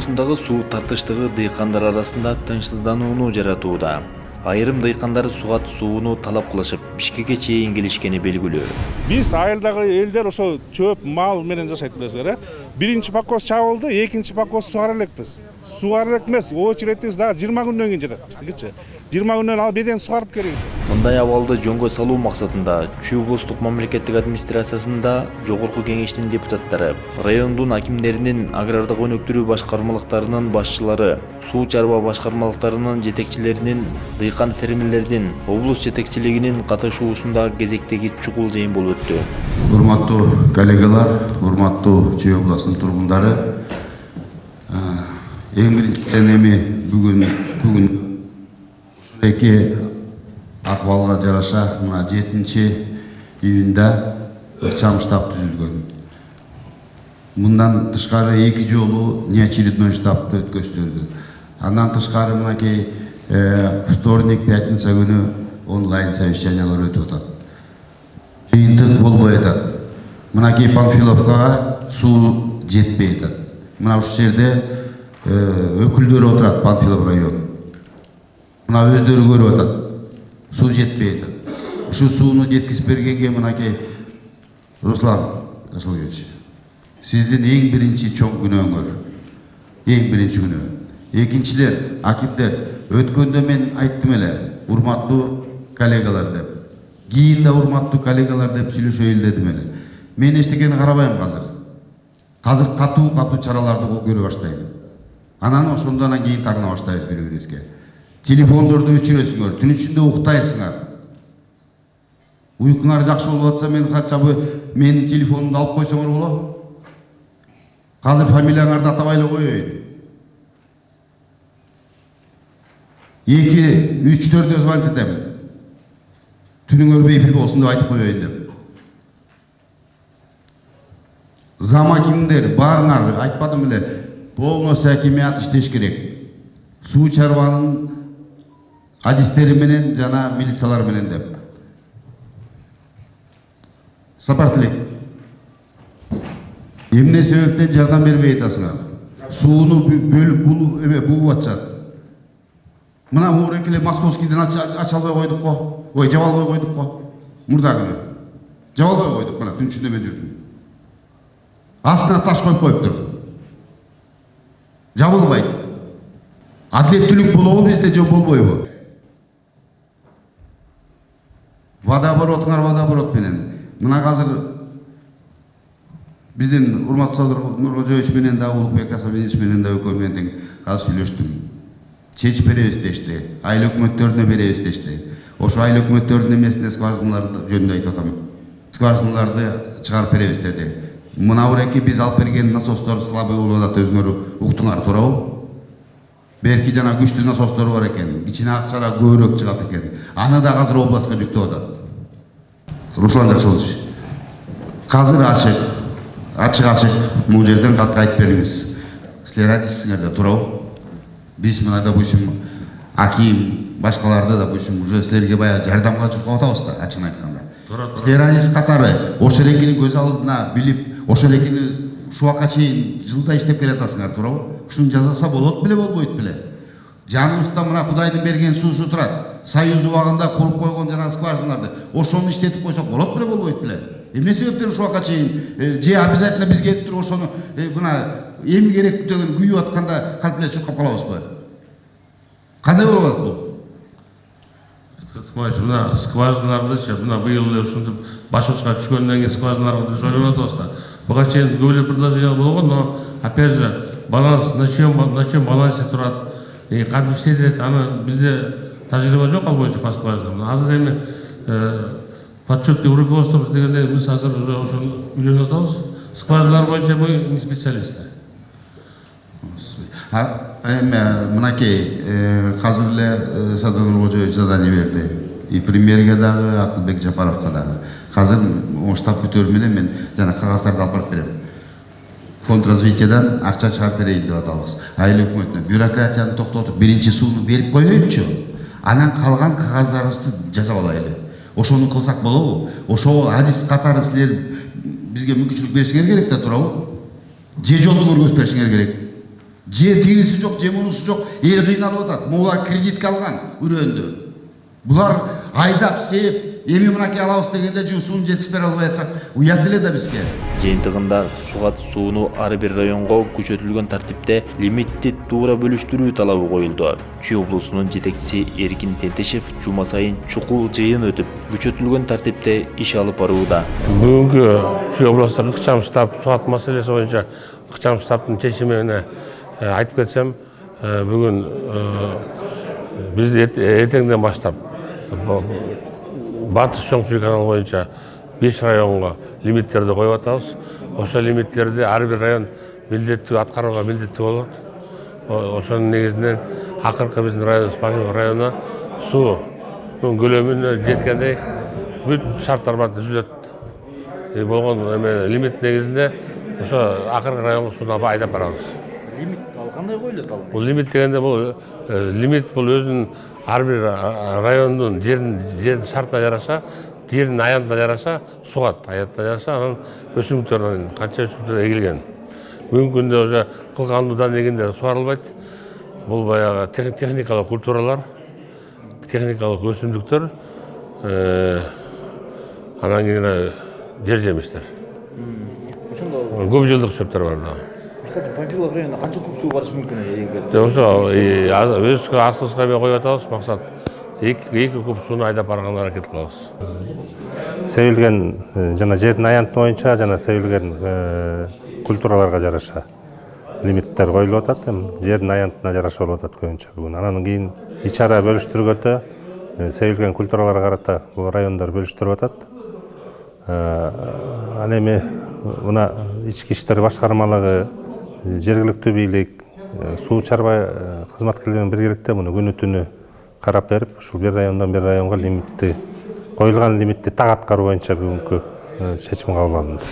облусундагы суу тартыштыгы дыйкандар арасында тынчсызданууну жаратууда. Айрым дыйкандар сугат сууну талап кылышып, Бишкекке чейин келишкени белгилүү. Биз айылдагы элдер ошо чөп мал менен жашайт билесиңер. Биринчи покос чабылды, экинчи покос сугара элекпиз. Сугара элек эмес, очередибиз дагы 20 күндөн кийин жетет биздикичи. 20 күндөн ал беден сугарып келип. Мындай абалды жөнгө салуу максатында Чүй облустук мамлекеттик администрациясында Жогорку кеңештин депутаттары, райондун акимдеринин, агрардык өнүктүрүү башкармалыктарынын башчылары, суу чарба башкармалыктарынын жетекчилеринин, дыйкан фермерлердин, облус жетекчилигинин катышуусунда кезектеги чукул жыйын болуп өттү. Урматтуу коллегалар, урматтуу Чүй областынын тургундары, эң биринчиден эми бүгүн эки акыбалга жараша мына 7-июнда ыкчам штаб түзүлгөн. Мындан тышкары 2 жолу неочередной штабты өткөздүрдү. Андан тышкары мынакей вторник, пятница күнү онлайн совещаниялар өтүп атат. Жыйынтык болбой атат. Мынакей Панфиловкага суу жетпей атат. Мына ушул жерде өкүлдөр отурат Панфилов району. Мына өздөрү көрүп атат. Суу жетпей атат. Ушу сууну жеткизип бергенге мынакей Руслан Асылбекович, сиздин эң биринчи чоң күнөөңөр. Эң биринчи күнөө. Экинчиден, акимдер, өткөндө мен айттым эле, урматтуу коллегалар деп. Кийин да урматтуу коллегалар деп сүйлөшөйүн дедим эле. Мен эчтекени карабайм азыр. Азыр катуу чараларды көрө баштайм. Анан ошондон кийин тагына баштайбыз бири-бирибизге. Телефондорду өчүрөсүңөр, түн ичинде уктайсыңар. Уйкуңар жакшы болуп атса, мен качабы менин телефонумду алып койсоңор болобу? Казыр фамилияңарды атабай эле коеюн. 2-3-4 звонить этем. Түнүңөр бейпил болсун деп айтып коеюн деп. Зам акимдер баарыңар айтпадым эле, полностью акимият иштеш керек. Суу чарбанын адистери менен жана милициялар менен деп. Сапар тилек. Эмне себептен жардам бербей атасыңар? Сууну бөлүп бугуп атышат. Мына мурекеле Московскийден ача албай койдук го. Ой, жаба албай койдук го. Мурда күнү. Жаба албай койдук, мына түн ичинде мен жүрдүм. Астына таш коюптур. Жабылбайт. Адилеттүүлүк болобу бизде же болбойбу? Водооборот менен. Мына азыр биздин урматтуу Садыр Нуркожоевич менен да Улукбек Асабинович менен да экөө менен тең азыр сүйлөштүм. Чечип беребиз дешти. Айыл өкмөттөрүнө беребиз дешти. Ошо айыл өкмөттөрүнүн эмесине скважиналарды жөнүндө айтып атам. Скважиналарды чыгарып беребиз деди. Мына уреки биз алып берген насостор слабый болуп атат, өзүңөр уктуңар, туурабы? Берки жана күчтүү насостор бар экен. Ичине акчара көбүрөөк чыгат экен. Аны да азыр областка жүктөп атат. Руслан Жакшылович, казыр ачык бул жерден катка айтып бериңиз. Силер адиссиңер да, туурабы? Биз мына допустим аким башкаларды да допустим уже силерге баягы жардамга чыккып атабыз да, ачыгын айтканда. Силер адис катары ошол экини көз алдына билип, ошол экини ушуга чейин жылда иштеп келатасыңар, туурабы? Ушуну жазаса болот беле, болбойт беле? Жаныбызда мына Кудайдын берген суусу турат. Союз убагында куруп койгон жана скважиналарды ошону иштетип койсок болот беле, болбойт беле? Эмне себептен ушуга чейин же обязательно бизге келип туруп ошону мына эми керек деген күйүп атканда калп эле чуркап калабызбы? Кандай болуп атат бул? Мына скважиналарды мына быйыл ушинтип башыбызга түшкөндөн кийин скважиналарды биз ойлоп атабыз да. Буга чейин көп эле предложение болгон, но опять же баланс на чем балансе турат. Кантип иштетет, аны бизде тажрыйба жок ал боюнча по скважинам. Азыр эми подсчетный руководство дегенде биз азыр уже ошону үйлөнүп атабыз. Скважиналар боюнча мы не специалисты. Мынакей Казыр эле Садыр Нуркожоевич задание берди. И премьерге дагы, Акылбек Жапаровго дагы. Казыр штаб көтөрүм менен мен жана кагаздарды алып барып берем. Фонд развитиядан акча чыгарып берейин деп атабыз. Айыл өкмөтүнө бюрократияны токтотуп, биринчи сууну берип коеюнчу. Анан калган кагаздарыбызды жасап алайлы. Ошону кылсак болобу? Ошо адис катары силер бизге мүмкүнчүлүк беришиңер керек да, туурабы? Же жолду көргөзүп беришиңер керек. Жер тигиси жок, же мунусу жок, эл кыйналып атат. Булар кредитке алган үрөндө. Булар айдап, сээп, эми мынакей алабыз дегенде суун жетишпей албай атсак, уят эле да бизге. Жыйынтыгында сугат сууну ар бир районго күчөтүлгөн тартипте лимитти туура бөлүштүрүү талабы коюлду. Чүй облусунун жетекчиси Эркин Тентешев жума сайын чукул жыйын өтүп, күчөтүлгөн тартипте иш алып барууда. Бүгүнкү Чүй облустук ыкчам штаб сугат маселеси боюнча ыкчам штабтын чечимине айтып кетсем, бүгүн биз эртеңден баштап Батыс Чоңчуй каналы боюнча 5 районго лимиттерди коюп атабыз. Ошо лимиттерди ар бир район милдеттүү аткарууга милдеттүү болот. Ошонун негизинен акыркы биздин район Спанов районуна суу көлөмүнө жеткендей бүт шарттар бар түзүлөт. Болгон лимит негизинде ошо акыркы районго сууну айдап барабыз. Лимит ал кандай коюлат ал? Бул лимит дегенде бул лимит бул өзүнүн ар бир райондун жердин шартына жараша, жердин аянтына жараша сугат, аянтына жараша анан өсүмдүктөрүн канча өсүмдүктөр эгилген. Бүгүнкү күндө уже кылгандуудан эгинде сугарылбайт. Бул баягы техникалык культуралар, техникалык өсүмдүктөр, анан кийин жер жемиштер. Ошондо Көп жылдык чөптөр бар да. Мисалы Панфилов районуна канча куб суу барышы мүмкүн эгер? Ошо өзгө арсызга мен коюп атабыз, максат 2 куб сууну айдап барганга аракет кылабыз. Себилген жана жердин аянты боюнча жана себилген культураларга жараша лимиттер коюлуп атат. Жердин аянтына жараша болуп атат көбүнчө бүгүн. Анан кийин ичара бөлүштүргөндө себилген культураларга карата бул райондар бөлүштүрүп атат. Ал эми мына ички иштер башкармалыгы, жергиликтүү бийлик, суу чарба кызматкерлеринин биргеликте муну күнү түнү карап берип, ушул бир райондан бир районго лимитти коюлган лимитти так аткаруу боюнча бүгүнкү чечим кабыл алынды.